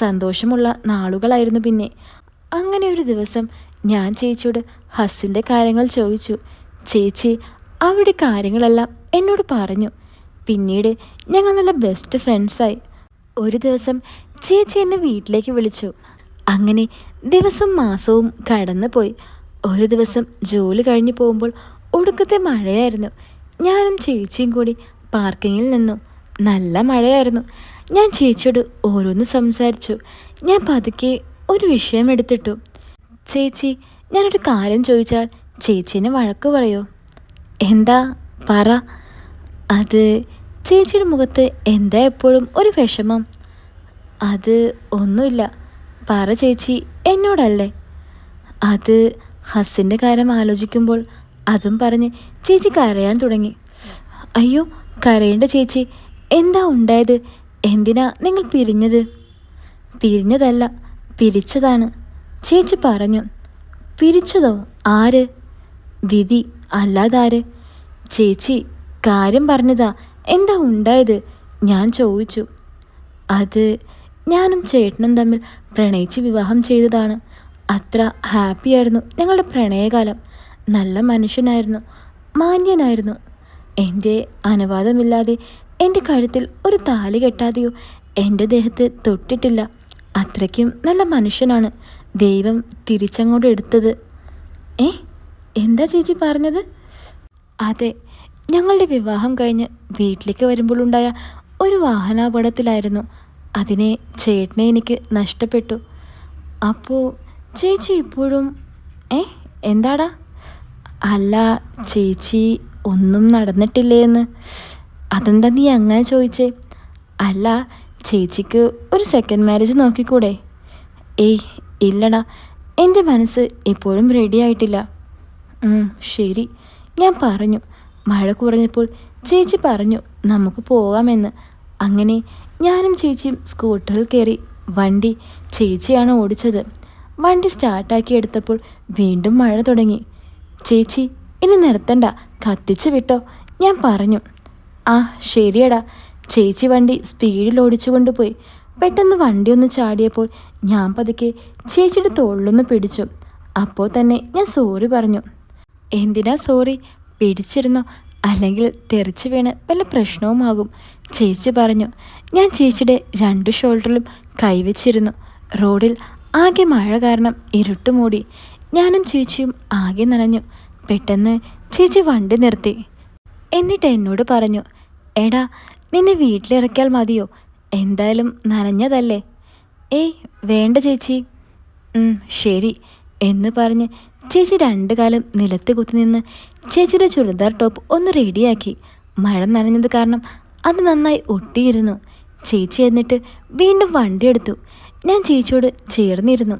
സന്തോഷമുള്ള നാളുകളായിരുന്നു. പിന്നെ അങ്ങനെ ഒരു ദിവസം ഞാൻ ചേച്ചിയോട് ഹസ്സിൻ്റെ കാര്യങ്ങൾ ചോദിച്ചു. ചേച്ചി അവിടെ കാര്യങ്ങളെല്ലാം എന്നോട് പറഞ്ഞു. പിന്നീട് ഞങ്ങൾ നല്ല ബെസ്റ്റ് ഫ്രണ്ട്സായി. ഒരു ദിവസം ചേച്ചി എന്നെ വീട്ടിലേക്ക് വിളിച്ചു. അങ്ങനെ ദിവസം മാസവും കടന്നു പോയി. ഒരു ദിവസം ജോലി കഴിഞ്ഞ് പോകുമ്പോൾ ഒടുക്കത്തെ മഴയായിരുന്നു. ഞാനും ചേച്ചിയും കൂടി പാർക്കിങ്ങിൽ നിന്നു. നല്ല മഴയായിരുന്നു. ഞാൻ ചേച്ചിയോട് ഓരോന്ന് സംസാരിച്ചു. ഞാൻ പതുക്കെ ഒരു വിഷയം എടുത്തിട്ടു. ചേച്ചി, ഞാനൊരു കാര്യം ചോദിച്ചാൽ ചേച്ചീനെ വഴക്ക് പറയോ? എന്താ പറ. അത് ചേച്ചിയുടെ മുഖത്ത് എന്താ എപ്പോഴും ഒരു വിഷമം? അത് ഒന്നുമില്ല, പറ ചേച്ചി, എന്നോടല്ലേ. അത് ഹസ്സിൻ്റെ കാര്യം ആലോചിക്കുമ്പോൾ. അതും പറഞ്ഞ് ചേച്ചി കരയാൻ തുടങ്ങി. അയ്യോ, കരയേണ്ട ചേച്ചി, എന്താ ഉണ്ടായത്? എന്തിനാ നിങ്ങൾ പിരിഞ്ഞത്? പിരിഞ്ഞതല്ല, പിരിച്ചതാണ്, ചേച്ചി പറഞ്ഞു. പിരിച്ചതോ? ആര്? വിധി, അല്ലാതാര്? ചേച്ചി കാര്യം പറഞ്ഞതാ, എന്താ ഉണ്ടായത്? ഞാൻ ചോദിച്ചു. അത് ഞാനും ചേട്ടനും തമ്മിൽ പ്രണയിച്ച് വിവാഹം ചെയ്തതാണ്. അത്ര ഹാപ്പിയായിരുന്നു ഞങ്ങളുടെ പ്രണയകാലം. നല്ല മനുഷ്യനായിരുന്നു, മാന്യനായിരുന്നു. എൻ്റെ അനുവാദമില്ലാതെ എൻ്റെ കഴുത്തിൽ ഒരു താലി കെട്ടാതെയോ എൻ്റെ ദേഹത്ത് തൊട്ടിട്ടില്ല. അത്രയ്ക്കും നല്ല മനുഷ്യനാണ്. ദൈവം തിരിച്ചങ്ങോട്ട് എടുത്തത്. എന്താ ചേച്ചി പറഞ്ഞത്? അതെ, ഞങ്ങളുടെ വിവാഹം കഴിഞ്ഞ് വീട്ടിലേക്ക് വരുമ്പോഴുണ്ടായ ഒരു വാഹനാപകടത്തിലായിരുന്നു. അതിനെ ചേട്ടനെ എനിക്ക് നഷ്ടപ്പെട്ടു. അപ്പോൾ ചേച്ചി ഇപ്പോഴും എന്താടാ? അല്ല ചേച്ചി, ഒന്നും നടന്നിട്ടില്ലേ എന്ന്. അതെന്താ നീ അങ്ങനെ ചോദിച്ചേ? അല്ല, ചേച്ചിക്ക് ഒരു സെക്കൻഡ് മാരേജ് നോക്കിക്കൂടെ? ഇല്ലടാ, എൻ്റെ മനസ്സ് ഇപ്പോഴും റെഡി ആയിട്ടില്ല. ശരി, ഞാൻ പറഞ്ഞു. മഴ കുറഞ്ഞപ്പോൾ ചേച്ചി പറഞ്ഞു നമുക്ക് പോകാമെന്ന്. അങ്ങനെ ഞാനും ചേച്ചിയും സ്കൂട്ടറിൽ കയറി. വണ്ടി ചേച്ചിയാണ് ഓടിച്ചത്. വണ്ടി സ്റ്റാർട്ടാക്കി എടുത്തപ്പോൾ വീണ്ടും മഴ തുടങ്ങി. ചേച്ചി, ഇനി നിർത്തണ്ട, കത്തിച്ച് വിട്ടോ, ഞാൻ പറഞ്ഞു. ആ ശരിയടാ. ചേച്ചി വണ്ടി സ്പീഡിൽ ഓടിച്ചു കൊണ്ടുപോയി. പെട്ടെന്ന് വണ്ടി ഒന്ന് ചാടിയപ്പോൾ ഞാൻ പതുക്കെ ചേച്ചിയുടെ തോളിലൊന്ന് പിടിച്ചു. അപ്പോൾ തന്നെ ഞാൻ സോറി പറഞ്ഞു. എന്തിനാ സോറി? പിടിച്ചിരുന്നോ? അല്ലെങ്കിൽ തെറിച്ച് വീണ് വല്ല പ്രശ്നവുമാകും, ചേച്ചി പറഞ്ഞു. ഞാൻ ചേച്ചിയുടെ 2 ഷോൾഡറിലും കൈവച്ചിരുന്നു. റോഡിൽ ആകെ മഴ കാരണം ഇരുട്ട് മൂടി. ഞാനും ചേച്ചിയും ആകെ നനഞ്ഞു. പെട്ടെന്ന് ചേച്ചി വണ്ടി നിർത്തി. എന്നിട്ട് എന്നോട് പറഞ്ഞു, എടാ, നിന്നെ വീട്ടിലിറക്കിയാൽ മതിയോ? എന്തായാലും നനഞ്ഞതല്ലേ. വേണ്ട ചേച്ചി. ശരി എന്ന് പറഞ്ഞ് ചേച്ചി 2 കാലും നിലത്ത് കുത്തി നിന്ന് ചേച്ചിയുടെ ചുരിദാർ ടോപ്പ് ഒന്ന് റെഡിയാക്കി. മഴ നനഞ്ഞത് കാരണം അത് നന്നായി ഒട്ടിയിരുന്നു. ചേച്ചി എന്നിട്ട് വീണ്ടും വണ്ടി എടുത്തു. ഞാൻ ചേച്ചിയോട് ചേർന്നിരുന്നു.